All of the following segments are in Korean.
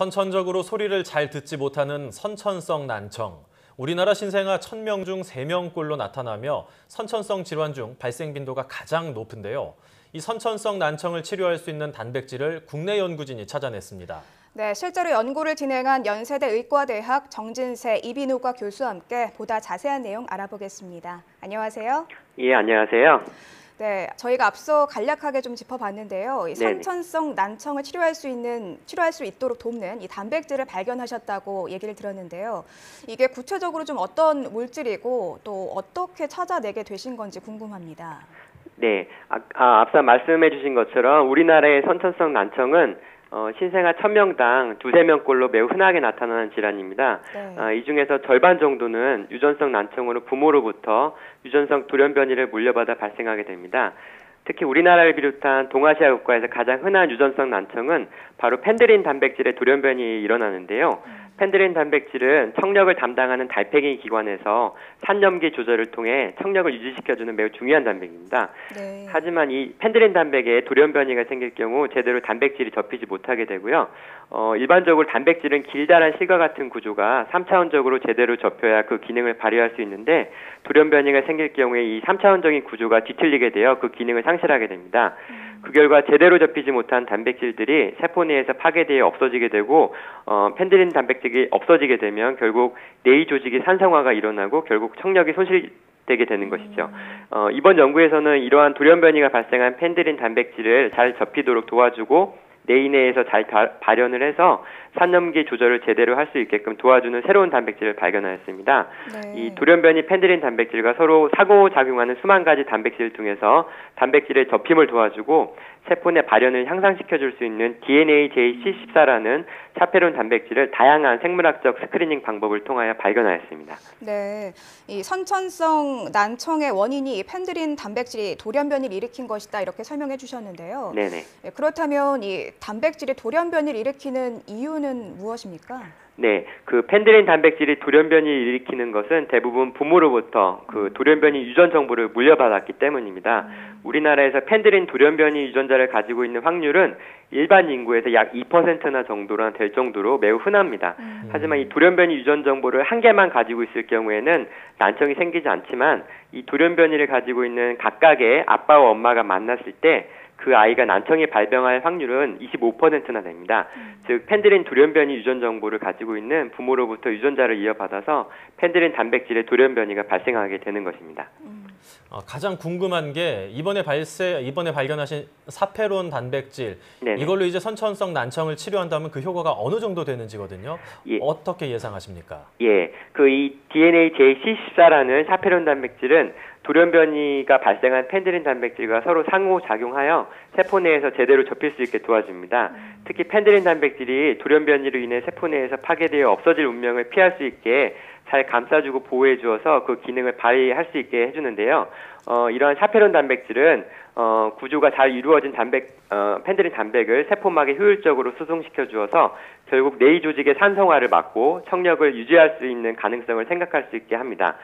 선천적으로 소리를 잘 듣지 못하는 선천성 난청. 우리나라 신생아 1000명 중 3명꼴로 나타나며 선천성 질환 중 발생 빈도가 가장 높은데요. 이 선천성 난청을 치료할 수 있는 단백질을 국내 연구진이 찾아냈습니다. 네, 실제로 연구를 진행한 연세대 의과대학 정진세 이비인후과 교수와 함께 보다 자세한 내용 알아보겠습니다. 안녕하세요. 예, 안녕하세요. 네, 저희가 앞서 간략하게 좀 짚어봤는데요. 이 선천성 난청을 치료할 수 있도록 돕는 이 단백질을 발견하셨다고 얘기를 들었는데요. 이게 구체적으로 좀 어떤 물질이고 또 어떻게 찾아내게 되신 건지 궁금합니다. 네, 앞서 말씀해 주신 것처럼 우리나라의 선천성 난청은 신생아 1000명당 2~3명꼴로 매우 흔하게 나타나는 질환입니다. 네. 이 중에서 절반 정도는 유전성 난청으로 부모로부터 유전성 돌연변이를 물려받아 발생하게 됩니다. 특히 우리나라를 비롯한 동아시아 국가에서 가장 흔한 유전성 난청은 바로 펜드린 단백질의 돌연변이 일어나는데요. 펜드린 단백질은 청력을 담당하는 달팽이 기관에서 산염기 조절을 통해 청력을 유지시켜주는 매우 중요한 단백입니다. 네. 하지만 이 펜드린 단백에 돌연변이가 생길 경우 제대로 단백질이 접히지 못하게 되고요. 일반적으로 단백질은 길다란 실과 같은 구조가 3차원적으로 제대로 접혀야 그 기능을 발휘할 수 있는데 돌연변이가 생길 경우에 이 3차원적인 구조가 뒤틀리게 되어 그 기능을 상실하게 됩니다. 그 결과 제대로 접히지 못한 단백질들이 세포 내에서 파괴되어 없어지게 되고 펜드린 단백질이 없어지게 되면 결국 뇌의 조직이 산성화가 일어나고 결국 청력이 손실되게 되는 것이죠. 이번 연구에서는 이러한 돌연변이가 발생한 펜드린 단백질을 잘 접히도록 도와주고 뇌 내에서 잘 발현을 해서 산염기 조절을 제대로 할 수 있게끔 도와주는 새로운 단백질을 발견하였습니다. 네. 이 돌연변이 펜드린 단백질과 서로 상호작용하는 수만 가지 단백질을 통해서 단백질의 접힘을 도와주고 세포 내 발현을 향상시켜줄 수 있는 DNA J14라는 차페론 단백질을 다양한 생물학적 스크리닝 방법을 통하여 발견하였습니다. 네, 이 선천성 난청의 원인이 이 펜드린 단백질이 돌연변이를 일으킨 것이다 이렇게 설명해 주셨는데요. 네네. 그렇다면 이 단백질이 돌연변이를 일으키는 이유는 무엇입니까? 네, 그 펜드린 단백질이 돌연변이를 일으키는 것은 대부분 부모로부터 그 돌연변이 유전 정보를 물려받았기 때문입니다. 우리나라에서 펜드린 돌연변이 유전자를 가지고 있는 확률은 일반 인구에서 약 2%나 정도나 될 정도로 매우 흔합니다. 하지만 이 돌연변이 유전 정보를 한 개만 가지고 있을 경우에는 난청이 생기지 않지만 이 돌연변이를 가지고 있는 각각의 아빠와 엄마가 만났을 때 그 아이가 난청이 발병할 확률은 25%나 됩니다. 즉 펜드린 돌연변이 유전 정보를 가지고 있는 부모로부터 유전자를 이어받아서 펜드린 단백질의 돌연변이가 발생하게 되는 것입니다. 가장 궁금한 게 이번에 발견하신 사페론 단백질, 네네. 이걸로 이제 선천성 난청을 치료한다면 그 효과가 어느 정도 되는지거든요. 예. 어떻게 예상하십니까? 예, 이 DNA J14라는 사페론 단백질은 돌연변이가 발생한 펜드린 단백질과 서로 상호작용하여 세포 내에서 제대로 접힐 수 있게 도와줍니다. 특히 펜드린 단백질이 돌연변이로 인해 세포 내에서 파괴되어 없어질 운명을 피할 수 있게 잘 감싸주고 보호해 주어서 그 기능을 발휘할 수 있게 해주는데요. 이러한 사페론 단백질은 구조가 잘 이루어진 펜드린 단백을 세포막에 효율적으로 수송시켜 주어서 결국 뇌 조직의 산성화를 막고 청력을 유지할 수 있는 가능성을 생각할 수 있게 합니다.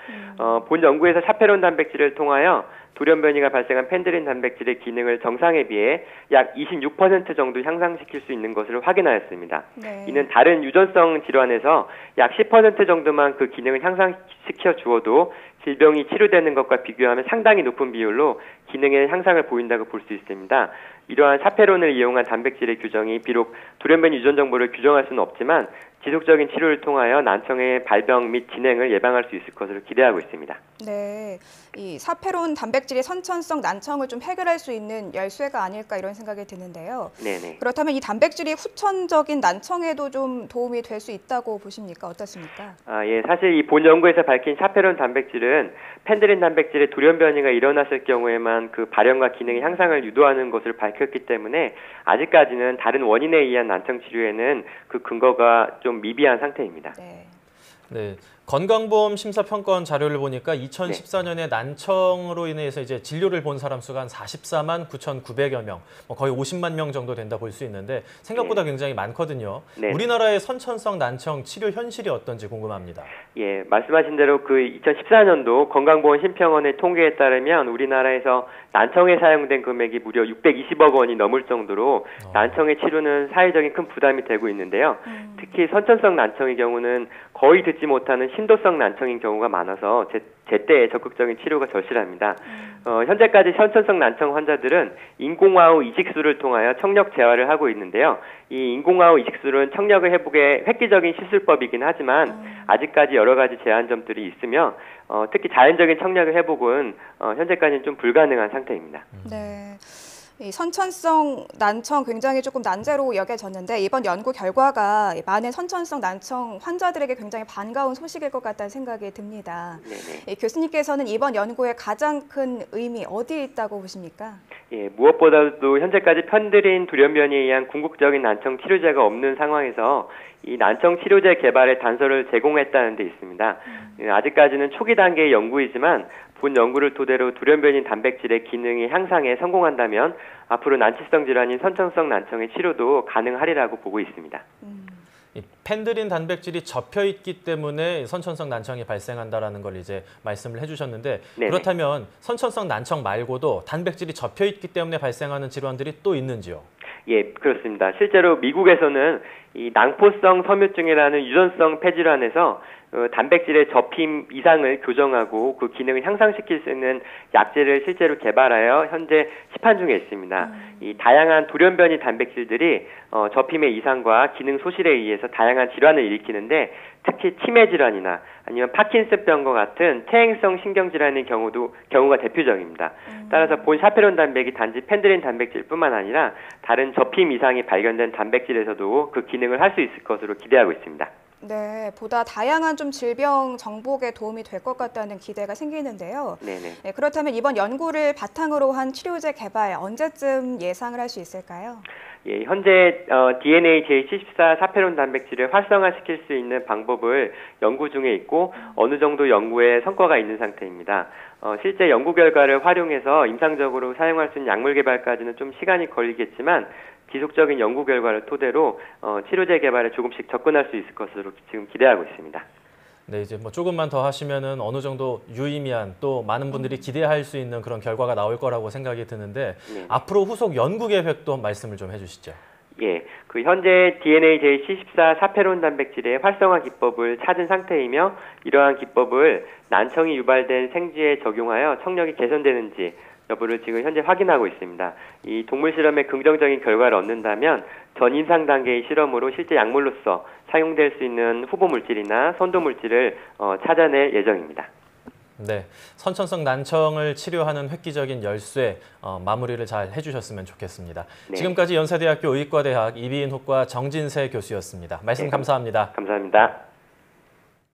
본 연구에서 사페론 단백질을 통하여 돌연변이가 발생한 펜드린 단백질의 기능을 정상에 비해 약 26% 정도 향상시킬 수 있는 것을 확인하였습니다. 네. 이는 다른 유전성 질환에서 약 10% 정도만 그 기능을 향상시켜 주어도 질병이 치료되는 것과 비교하면 상당히 높은 비율로 기능의 향상을 보인다고 볼 수 있습니다. 이러한 사페론을 이용한 단백질의 규정이 비록 돌연변이 유전 정보를 규정할 수는 없지만 지속적인 치료를 통하여 난청의 발병 및 진행을 예방할 수 있을 것으로 기대하고 있습니다. 네, 이 사페론 단백질이 선천성 난청을 좀 해결할 수 있는 열쇠가 아닐까 이런 생각이 드는데요. 네네. 그렇다면 이 단백질이 후천적인 난청에도 좀 도움이 될 수 있다고 보십니까? 어떻습니까? 예, 사실 이 본 연구에서 밝힌 사페론 단백질은 펜드린 단백질의 돌연변이가 일어났을 경우에만 그 발현과 기능의 향상을 유도하는 것을 밝혔기 때문에 아직까지는 다른 원인에 의한 난청 치료에는 그 근거가 좀 미비한 상태입니다. 네. 네, 건강보험 심사평가원 자료를 보니까 2014년에 난청으로 인해서 이제 진료를 본 사람 수가 한 44만 9,900여 명, 거의 50만 명 정도 된다 볼 수 있는데 생각보다 굉장히 많거든요. 네. 우리나라의 선천성 난청 치료 현실이 어떤지 궁금합니다. 예, 말씀하신 대로 그 2014년도 건강보험 심평원의 통계에 따르면 우리나라에서 난청에 사용된 금액이 무려 620억 원이 넘을 정도로 난청의 치료는 사회적인 큰 부담이 되고 있는데요. 특히 선천성 난청의 경우는 거의 듣지 못하는 심도성 난청인 경우가 많아서 제때 적극적인 치료가 절실합니다. 현재까지 선천성 난청 환자들은 인공와우 이식술을 통하여 청력 재활을 하고 있는데요. 이 인공와우 이식술은 청력을 회복에 획기적인 시술법이긴 하지만 아직까지 여러 가지 제한점들이 있으며 특히 자연적인 청력의 회복은 현재까지는 좀 불가능한 상태입니다. 네. 이 선천성 난청 굉장히 조금 난제로 여겨졌는데 이번 연구 결과가 많은 선천성 난청 환자들에게 굉장히 반가운 소식일 것 같다는 생각이 듭니다. 네네. 교수님께서는 이번 연구의 가장 큰 의미 어디에 있다고 보십니까? 예, 무엇보다도 현재까지 편들인 돌연변이에 의한 궁극적인 난청 치료제가 없는 상황에서 이 난청 치료제 개발의 단서를 제공했다는 데 있습니다. 아직까지는 초기 단계의 연구이지만 본 연구를 토대로 돌연변이 단백질의 기능이 향상에 성공한다면 앞으로 난치성 질환인 선천성 난청의 치료도 가능하리라고 보고 있습니다. 이 펜드린 단백질이 접혀 있기 때문에 선천성 난청이 발생한다라는 걸 이제 말씀을 해주셨는데 네네. 그렇다면 선천성 난청 말고도 단백질이 접혀 있기 때문에 발생하는 질환들이 또 있는지요? 예, 그렇습니다. 실제로 미국에서는 이 낭포성 섬유증이라는 유전성 폐질환에서 단백질의 접힘 이상을 교정하고 그 기능을 향상시킬 수 있는 약제를 실제로 개발하여 현재 시판 중에 있습니다. 이 다양한 돌연변이 단백질들이 접힘의 이상과 기능 소실에 의해서 다양한 질환을 일으키는데 특히 치매 질환이나 아니면 파킨슨병과 같은 퇴행성 신경질환의 경우가 대표적입니다. 따라서 본 샤페론 단백이 단지 펜드린 단백질뿐만 아니라 다른 접힘 이상이 발견된 단백질에서도 그 기능을 할 수 있을 것으로 기대하고 있습니다. 네, 보다 다양한 좀 질병 정복에 도움이 될 것 같다는 기대가 생기는데요. 네네. 네, 그렇다면 이번 연구를 바탕으로 한 치료제 개발 언제쯤 예상을 할 수 있을까요? 예, 현재 DNA J74 사페론 단백질을 활성화시킬 수 있는 방법을 연구 중에 있고 어느 정도 연구에 성과가 있는 상태입니다. 실제 연구 결과를 활용해서 임상적으로 사용할 수 있는 약물 개발까지는 좀 시간이 걸리겠지만 지속적인 연구 결과를 토대로 치료제 개발에 조금씩 접근할 수 있을 것으로 지금 기대하고 있습니다. 네, 이제 뭐 조금만 더 하시면은 어느 정도 유의미한 또 많은 분들이 기대할 수 있는 그런 결과가 나올 거라고 생각이 드는데 네. 앞으로 후속 연구 계획도 말씀을 좀 해주시죠. 예, 그 현재 DNA J74 사페론 단백질의 활성화 기법을 찾은 상태이며 이러한 기법을 난청이 유발된 생쥐에 적용하여 청력이 개선되는지 여부를 지금 현재 확인하고 있습니다. 이 동물 실험의 긍정적인 결과를 얻는다면 전임상 단계의 실험으로 실제 약물로서 사용될 수 있는 후보 물질이나 선도 물질을 찾아낼 예정입니다. 네, 선천성 난청을 치료하는 획기적인 열쇠 마무리를 잘 해주셨으면 좋겠습니다. 네. 지금까지 연세대학교 의과대학 이비인후과 정진세 교수였습니다. 말씀 네, 감사합니다. 감사합니다.